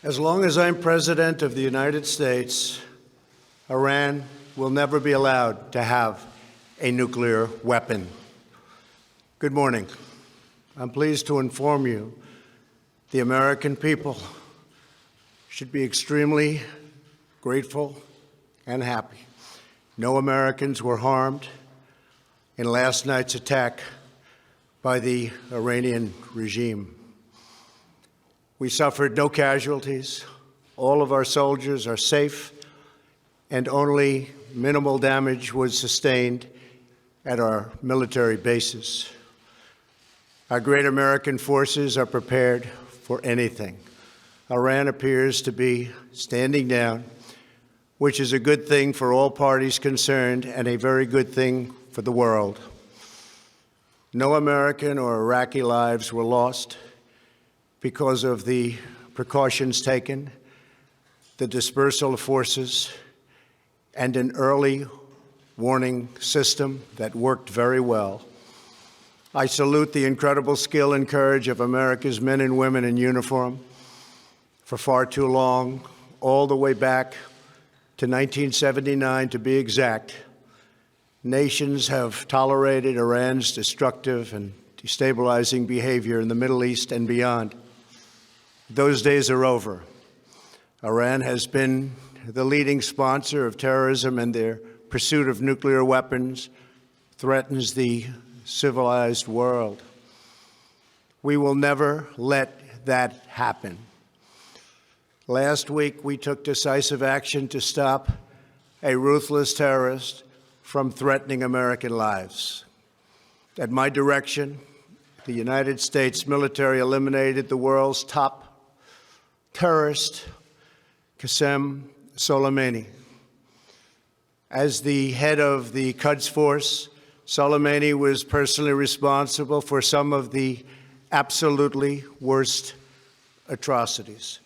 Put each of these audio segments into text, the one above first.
As long as I'm President of the United States, Iran will never be allowed to have a nuclear weapon. Good morning. I'm pleased to inform you the American people should be extremely grateful and happy. No Americans were harmed in last night's attack by the Iranian regime. We suffered no casualties. All of our soldiers are safe, and only minimal damage was sustained at our military bases. Our great American forces are prepared for anything. Iran appears to be standing down, which is a good thing for all parties concerned and a very good thing for the world. No American or Iraqi lives were lost because of the precautions taken, the dispersal of forces, and an early warning system that worked very well. I salute the incredible skill and courage of America's men and women in uniform. For far too long, all the way back to 1979 to be exact, nations have tolerated Iran's destructive and destabilizing behavior in the Middle East and beyond. Those days are over. Iran has been the leading sponsor of terrorism, and their pursuit of nuclear weapons threatens the civilized world. We will never let that happen. Last week, we took decisive action to stop a ruthless terrorist from threatening American lives. At my direction, the United States military eliminated the world's top terrorist, Qasem Soleimani. As the head of the Quds Force, Soleimani was personally responsible for some of the absolutely worst atrocities.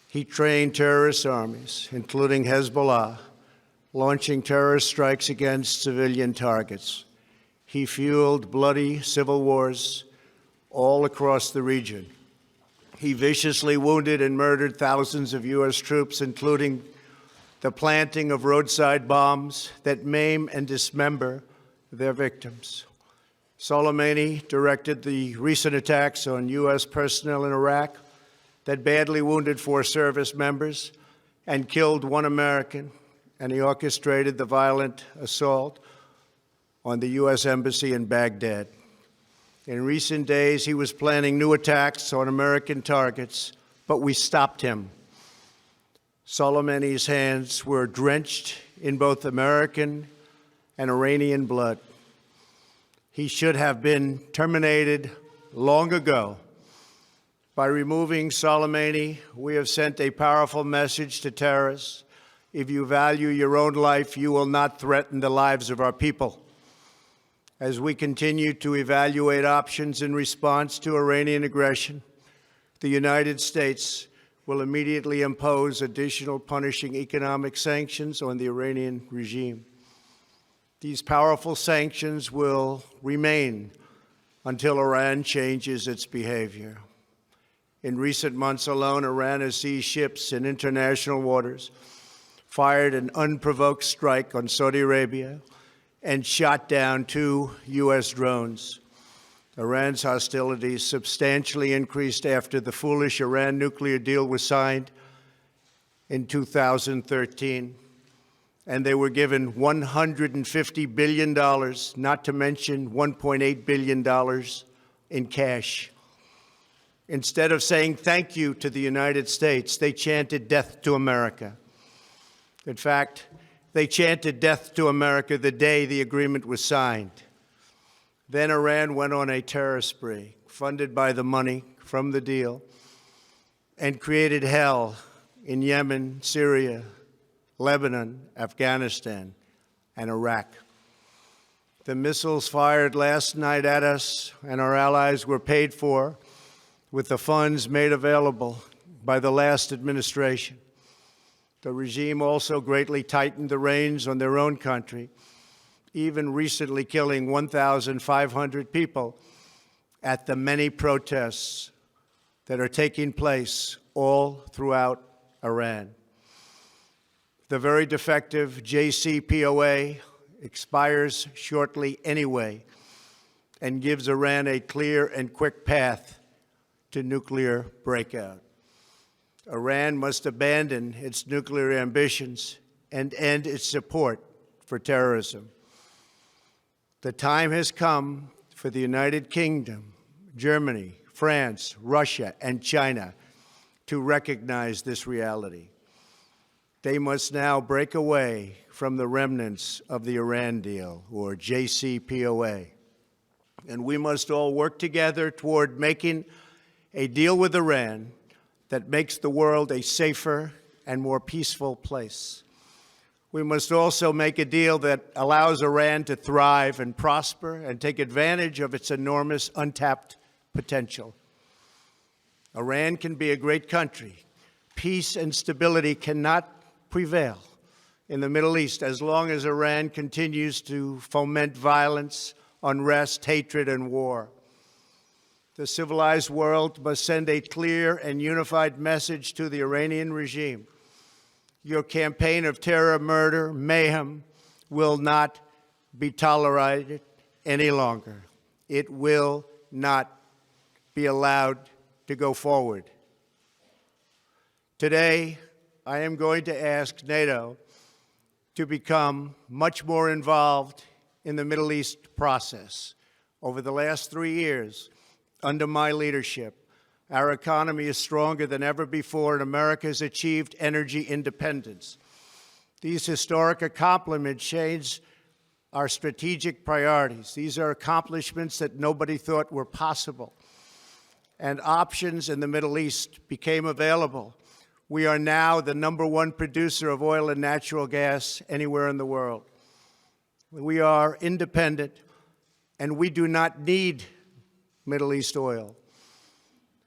He trained terrorist armies, including Hezbollah, launching terrorist strikes against civilian targets. He fueled bloody civil wars all across the region. He viciously wounded and murdered thousands of U.S. troops, including the planting of roadside bombs that maim and dismember their victims. Soleimani directed the recent attacks on U.S. personnel in Iraq that badly wounded 4 service members and killed 1 American, and he orchestrated the violent assault on the U.S. Embassy in Baghdad. In recent days, he was planning new attacks on American targets, but we stopped him. Soleimani's hands were drenched in both American and Iranian blood. He should have been terminated long ago. By removing Soleimani, we have sent a powerful message to terrorists. If you value your own life, you will not threaten the lives of our people. As we continue to evaluate options in response to Iranian aggression, the United States will immediately impose additional punishing economic sanctions on the Iranian regime. These powerful sanctions will remain until Iran changes its behavior. In recent months alone, Iran has seized ships in international waters, fired an unprovoked strike on Saudi Arabia, and shot down 2 U.S. drones. Iran's hostilities substantially increased after the foolish Iran nuclear deal was signed in 2013, and they were given $150 billion, not to mention $1.8 billion in cash. Instead of saying thank you to the United States, they chanted death to America. In fact, they chanted death to America the day the agreement was signed. Then Iran went on a terror spree, funded by the money from the deal, and created hell in Yemen, Syria, Lebanon, Afghanistan, and Iraq. The missiles fired last night at us and our allies were paid for with the funds made available by the last administration. The regime also greatly tightened the reins on their own country, even recently killing 1,500 people at the many protests that are taking place all throughout Iran. The very defective JCPOA expires shortly anyway and gives Iran a clear and quick path to nuclear breakout. Iran must abandon its nuclear ambitions and end its support for terrorism. The time has come for the United Kingdom, Germany, France, Russia, and China to recognize this reality. They must now break away from the remnants of the Iran deal, or JCPOA. And we must all work together toward making a deal with Iran that makes the world a safer and more peaceful place. We must also make a deal that allows Iran to thrive and prosper and take advantage of its enormous untapped potential. Iran can be a great country. Peace and stability cannot prevail in the Middle East as long as Iran continues to foment violence, unrest, hatred, and war. The civilized world must send a clear and unified message to the Iranian regime. Your campaign of terror, murder, mayhem will not be tolerated any longer. It will not be allowed to go forward. Today, I am going to ask NATO to become much more involved in the Middle East process. Over the last 3 years, under my leadership, our economy is stronger than ever before, and America has achieved energy independence. These historic accomplishments change our strategic priorities. These are accomplishments that nobody thought were possible. And options in the Middle East became available. We are now the #1 producer of oil and natural gas anywhere in the world. We are independent, and we do not need Middle East oil.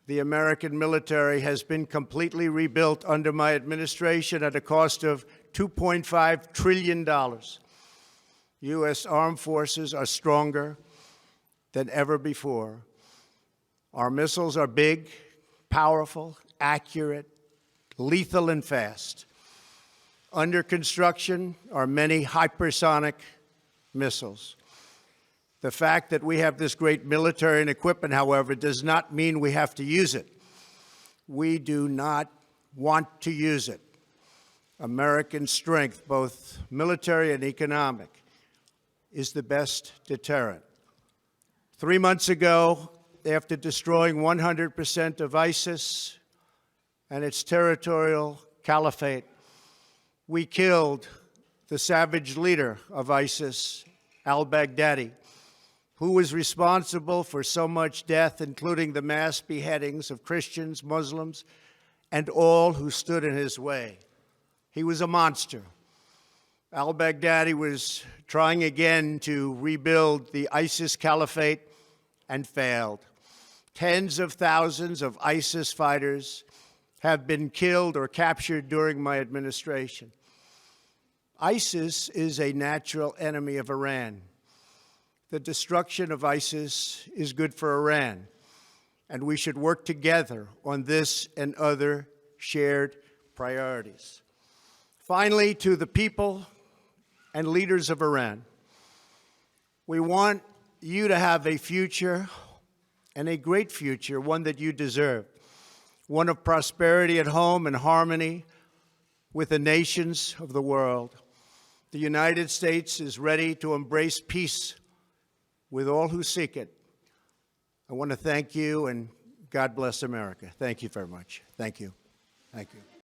The American military has been completely rebuilt under my administration at a cost of $2.5 trillion. U.S. armed forces are stronger than ever before. Our missiles are big, powerful, accurate, lethal, and fast. Under construction are many hypersonic missiles. The fact that we have this great military and equipment, however, does not mean we have to use it. We do not want to use it. American strength, both military and economic, is the best deterrent. 3 months ago, after destroying 100% of ISIS and its territorial caliphate, we killed the savage leader of ISIS, al-Baghdadi, who was responsible for so much death, including the mass beheadings of Christians, Muslims, and all who stood in his way. He was a monster. Al-Baghdadi was trying again to rebuild the ISIS caliphate and failed. Tens of thousands of ISIS fighters have been killed or captured during my administration. ISIS is a natural enemy of Iran. The destruction of ISIS is good for Iran, and we should work together on this and other shared priorities. Finally, to the people and leaders of Iran, we want you to have a future, and a great future, one that you deserve, one of prosperity at home and harmony with the nations of the world. The United States is ready to embrace peace with all who seek it. I want to thank you, and God bless America. Thank you very much. Thank you. Thank you.